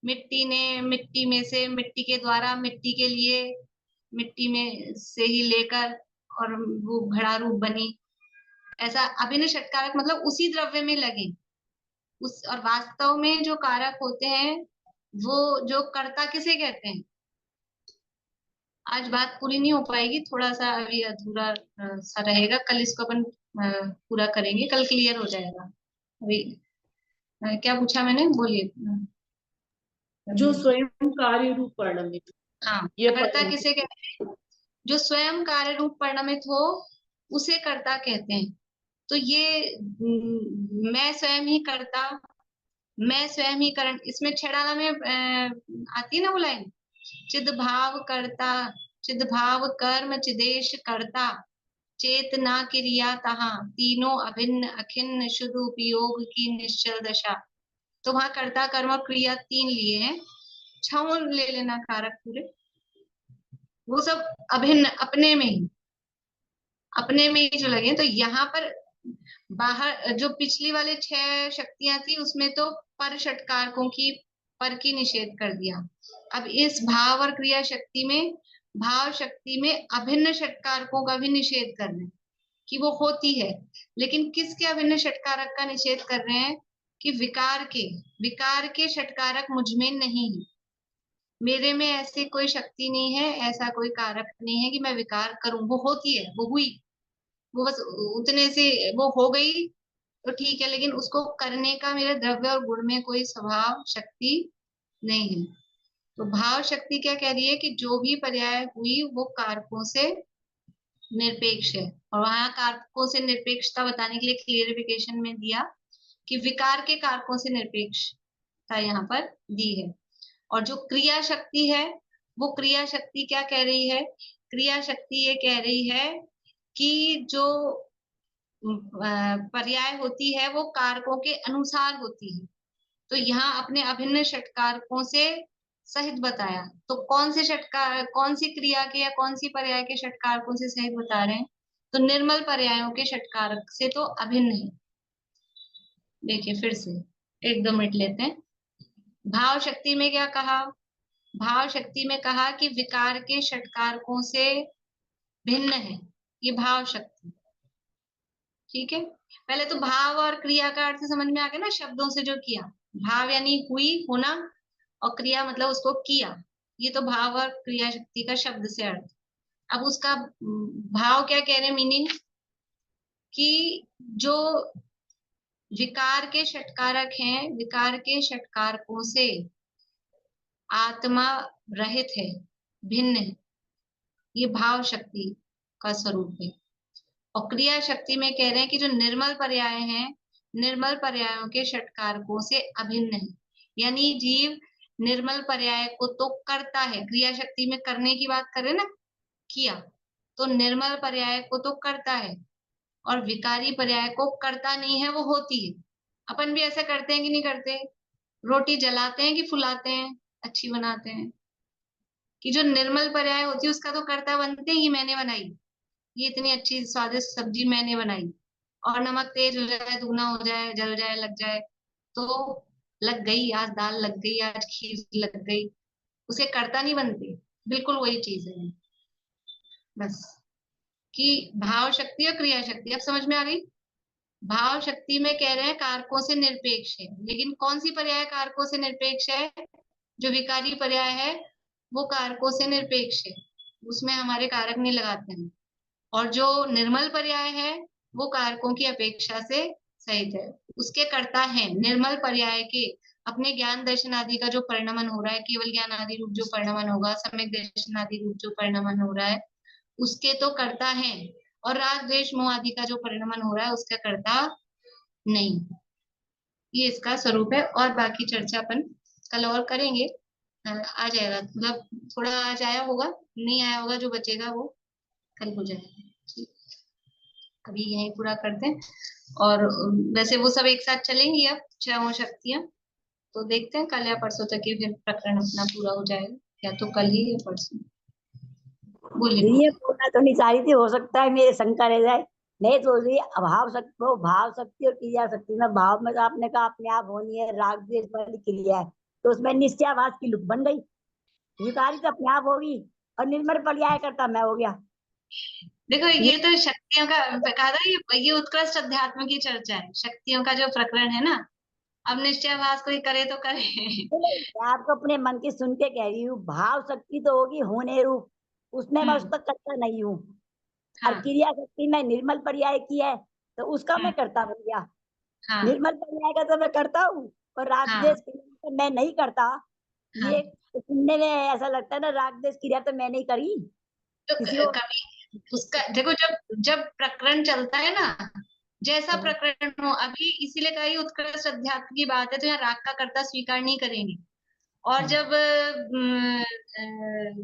मिट्टी ने, मिट्टी में से, मिट्टी के द्वारा, मिट्टी के लिए, मिट्टी में से ही लेकर और वो घड़ा रूप बनी, ऐसा अभिन्न षटकारक मतलब उसी द्रव्य में लगे उस। और वास्तव में जो कारक होते हैं वो जो कर्ता किसे कहते हैं? आज बात पूरी नहीं हो पाएगी, थोड़ा सा अभी अधूरा सा रहेगा, कल इसको अपन पूरा करेंगे, कल क्लियर हो जाएगा। अभी क्या पूछा मैंने, बोलिए। जो स्वयं कार्य रूप परिणमित, हाँ, ये कर्ता किसे कहते हैं? जो स्वयं कार्य रूप परिणमित हो उसे कर्ता कहते हैं। तो ये मैं स्वयं ही कर्ता, मैं स्वयं ही करण, इसमें छेड़ाला में आती है ना वो लाइन, चिद भाव कर्ता, चिद भाव कर्म चिदेश कर्ता, चेतना क्रिया तहा, तीनों अभिन्न अखिन्न शुद्ध उपयोग की निश्चल दशा। तो वहां कर्ता कर्म और क्रिया 3 लिए हैं, 6 ले लेना कारक पूरे। वो सब अभिन्न अपने में ही जो लगे। तो यहाँ पर बाहर जो पिछली वाले 6 शक्तियां थी उसमें तो पर षटकारकों की पर की निषेध कर दिया। अब इस भाव और क्रिया शक्ति में, भाव शक्ति में अभिन्न षटकारकों का भी निषेध कर रहे हैं कि वो होती है, लेकिन किसके अभिन्न षटकारक का निषेध कर रहे हैं? कि विकार के षटकारक मुझ में नहीं है, मेरे में ऐसी कोई शक्ति नहीं है, ऐसा कोई कारक नहीं है कि मैं विकार करूं। वो होती है, वो हुई, वो बस उतने से वो हो गई तो ठीक है, लेकिन उसको करने का मेरे द्रव्य और गुण में कोई स्वभाव शक्ति नहीं है। तो भाव शक्ति क्या कह रही है कि जो भी पर्याय हुई वो कारकों से निरपेक्ष है। और वहां कारकों से निरपेक्षता बताने के लिए क्लियरिफिकेशन में दिया कि विकार के कारकों से निरपेक्षता यहाँ पर दी है। और जो क्रिया शक्ति है, वो क्रिया शक्ति क्या कह रही है? क्रिया शक्ति ये कह रही है कि जो पर्याय होती है वो कारकों के अनुसार होती है। तो यहाँ अपने अभिन्न षटकारकों से सहित बताया। तो कौन से षटकार, कौन सी क्रिया के या कौन सी पर्याय के षटकारकों से सहित बता रहे हैं? तो निर्मल पर्यायों के षटकारक से तो अभिन्न है। देखिए फिर से 1-2 मिनट लेते हैं। भाव शक्ति में क्या कहा? भाव शक्ति में कहा कि विकार के षटकारकों से भिन्न है ये भाव शक्ति। ठीक है, पहले तो भाव और क्रिया का अर्थ समझ में आ गया ना, शब्दों से जो किया। भाव यानी हुई, होना, और क्रिया मतलब उसको किया। ये तो भाव और क्रिया शक्ति का शब्द से अर्थ। अब उसका भाव क्या कह रहे हैं, मीनिंग कि जो विकार के षटकारक हैं, विकार के षटकारकों से आत्मा रहित है, भिन्न है, ये भाव शक्ति का स्वरूप है। और क्रिया शक्ति में कह रहे हैं कि जो निर्मल पर्याय हैं, निर्मल पर्यायों के षटकारकों से अभिन्न है। यानी जीव निर्मल पर्याय को तो करता है, क्रिया शक्ति में करने की बात कर रहे हैं ना, किया, तो निर्मल पर्याय को तो करता है और विकारी पर्याय को करता नहीं है, वो होती है। अपन भी ऐसा करते हैं कि नहीं करते? रोटी जलाते हैं कि फुलाते हैं, अच्छी बनाते हैं? कि जो निर्मल पर्याय होती है उसका तो कर्ता बनते ही, मैंने बनाई, ये इतनी अच्छी स्वादिष्ट सब्जी मैंने बनाई, और नमक तेज हो जाए, दूना हो जाए, जल जाए, लग जाए, तो लग गई, आज दाल लग गई, आज खीर लग गई, उसे कर्ता नहीं बनते। बिल्कुल वही चीज है बस, कि भाव शक्ति और क्रिया शक्ति। अब समझ में आ गई? भाव शक्ति में कह रहे हैं कारकों से निरपेक्ष है, लेकिन कौन सी पर्याय कारकों से निरपेक्ष है? जो विकारी पर्याय है वो कारकों से निरपेक्ष है, उसमें हमारे कारक नहीं लगाते हैं। और जो निर्मल पर्याय है वो कारकों की अपेक्षा से सहित है, उसके कर्ता है। निर्मल पर्याय के अपने ज्ञान दर्शन आदि का जो परिणमन हो रहा है, केवल ज्ञान आदि रूप जो परिणमन होगा, सम्यक दर्शन आदि रूप जो परिणमन हो रहा है, उसके तो कर्ता है। और राग द्वेष मोह आदि का जो परिणमन हो रहा है उसका कर्ता नहीं। ये इसका स्वरूप है। और बाकी चर्चा अपन कल और करेंगे। आ जाएगा, मतलब थोड़ा आज आया होगा, नहीं आया होगा जो बचेगा वो कल हो जाएगा। ठीक, अभी यही पूरा करते हैं। और वैसे वो सब एक साथ चलेंगी अब 6 शक्तियां, तो देखते हैं कल या परसों तक ये फिर प्रकरण अपना पूरा हो जाएगा, या तो कल ही या परसों। बोलिए। ये बोलना तो नहीं चाह रही थी, हो सकता है मेरे शंका रह जाए। नहीं तो रही अभाव शक्ति, वो भाव शक्ति और क्रिया शक्ति में, भाव में तो आपने कहा अपने आप होनी है, राग द्वेष वाली क्रिया है, तो उसमें निश्चयाभास की लुक बन गई। विकारी तो अपने आप होगी और निर्मल पर्याय करता मैं हो गया। देखो ये तो शक्तियों का कहा था, ये उत्कृष्ट अध्यात्म की चर्चा है, शक्तियों का जो प्रकरण है ना। अब निश्चयाभास कोई करे तो करे। मैं आपको अपने मन की सुन के कह रही हूँ, भाव शक्ति तो होगी होने रूप, उसमें मैं उसका करता नहीं हूँ। और क्रिया शक्ति में निर्मल पर्याय की है तो उसका मैं करता बन गया। निर्मल पर्याय का तो मैं करता हूँ और राग द्वेष क्रिया मैं नहीं करता। ये सुनने में ऐसा लगता है ना, राग द्वेष क्रिया तो मैं नहीं करी। तो कभी उसका देखो, जब प्रकरण चलता है ना, जैसा प्रकरण हो, अभी इसीलिए कही उत्कृष्ट अध्यात्म की बात है, तो यहाँ राग का कर्ता स्वीकार नहीं करेंगे। और जब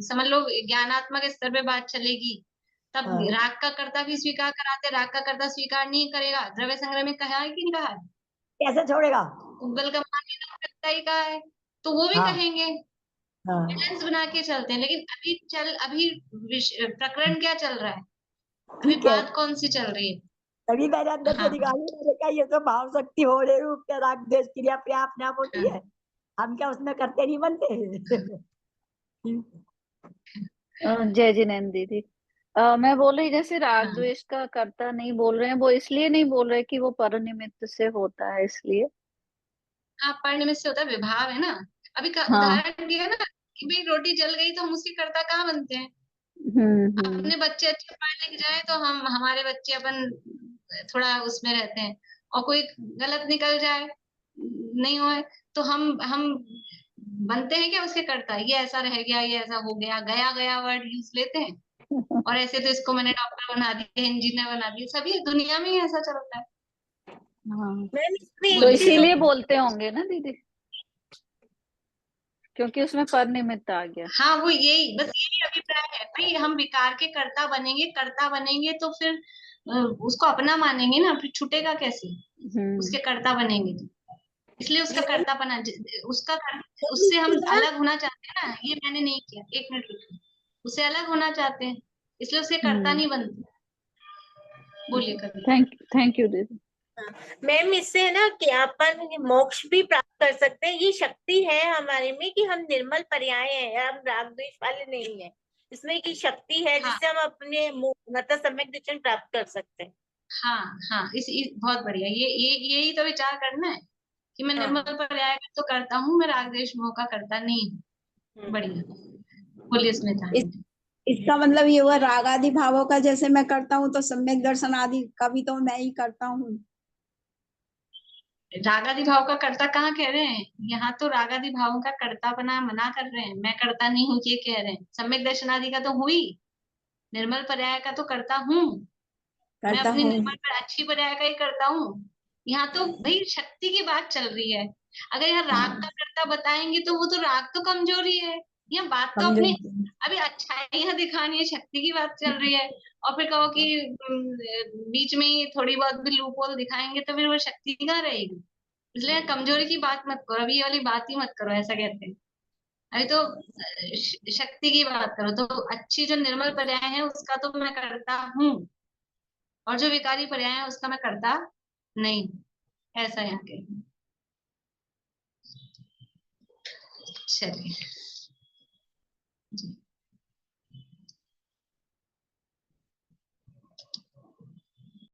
समझ लो ज्ञानात्मक स्तर पे बात चलेगी, तब राग का कर्ता भी स्वीकार कराते, राग का कर्ता स्वीकार नहीं करेगा। द्रव्य संग्रह में कहा है कि नहीं कहा है? कैसे छोड़ेगा? उगल का मान ही ही कहा है, तो वो भी कहेंगे हाँ बैलेंस बना के चलते हैं। लेकिन अभी प्रकरण क्या चल रहा है, अभी ठीक है, बात कौन सी चल रही है? तभी मैंने अंदर से हाँ निकाली, मैंने कहा ये तो भाव शक्ति होने रूप क्या राग द्वेष क्रिया प्रिया अपने आप होती हाँ है, हम क्या उसमें करते नहीं बनते। जय जिनेन्द्र दीदी। मैं बोल रही जैसे राग हाँ द्वेष का कर्ता नहीं बोल रहे हैं, वो इसलिए नहीं बोल रहे कि वो परनिमित्त से होता है इसलिए। हाँ, परिनिमित्त से होता है, विभाव है ना। अभी का हाँ। उदाहरण दिया ना कि भाई रोटी जल गई तो हम उसके कर्ता कहाँ बनते हैं? हम्म। अपने बच्चे अच्छे पढ़ लिख जाए तो हम हमारे बच्चे अपन थोड़ा उसमें रहते हैं, और कोई गलत निकल जाए, नहीं होए, तो हम बनते हैं क्या उसके कर्ता? ये ऐसा रह गया, ये ऐसा हो गया, गया गया वर्ड यूज लेते हैं। और ऐसे तो इसको मैंने डॉक्टर बना दिया, इंजीनियर बना दिया, सभी दुनिया में ही ऐसा चलता है। हाँ, मैम इसमें तो एक चीज इसीलिए बोलते होंगे ना दीदी, क्योंकि उसमें परनिमित्त आ गया। हाँ, वो यही, बस यही अभिप्राय है भाई, हम विकार के कर्ता बनेंगे तो फिर उसको अपना मानेंगे ना, फिर छूटेगा कैसे? उसके कर्ता बनेंगे तो, इसलिए उसका कर्ता बना, उससे हम अलग होना चाहते हैं ना, ये मैंने नहीं किया, एक मिनट रुकिए, उससे अलग होना चाहते हैं, इसलिए उसके कर्ता नहीं बनते। बोलिए कभी। थैंक यू दीदी। मैम इससे है ना कि अपन मोक्ष भी प्राप्त कर सकते हैं। ये शक्ति है हमारे में कि हम निर्मल पर्याय हैं, हम राग द्वेष वाले नहीं है। इसमें की शक्ति है जिससे हम अपने मतलब सम्यक दर्शन प्राप्त कर सकते हैं। हाँ हाँ, बहुत बढ़िया, यही तो विचार करना है कि मैं निर्मल पर्याय का तो करता हूँ, मैं राग द्वेष मोह का करता नहीं हूँ। बढ़िया, बोलिए स्मिता। इसका मतलब ये हुआ राग आदि भावों का जैसे मैं करता हूँ तो सम्यक दर्शन आदि का भी तो मैं ही करता हूँ। रागादि भाव का कर्ता कहाँ कह रहे हैं? यहाँ तो रागादि भावों का कर्ता बना मना कर रहे हैं, मैं करता नहीं हूँ ये कह रहे हैं। सम्यक दर्शन आदि का तो हुई, निर्मल पर्याय का तो करता हूँ, मैं अपनी निर्मल पर अच्छी पर्याय का ही करता हूँ। यहाँ तो भाई शक्ति की बात चल रही है। अगर यहाँ राग का कर्ता बताएंगे तो वो तो राग तो कमजोरी है, यहाँ बात तो अपनी अभी अच्छाइयाँ दिखानी है, शक्ति की बात चल रही है, और फिर कहो कि बीच में ही थोड़ी बहुत भी लूप होल दिखाएंगे तो फिर वो शक्ति कहाँ रहेगी? इसलिए कमजोरी की बात मत करो, अभी ये वाली बात ही मत करो, ऐसा कहते हैं। अभी तो शक्ति की बात करो, तो अच्छी जो निर्मल पर्याय है उसका तो मैं करता हूँ, और जो विकारी पर्याय है उसका मैं करता नहीं, ऐसा यहाँ के। चलिए जी।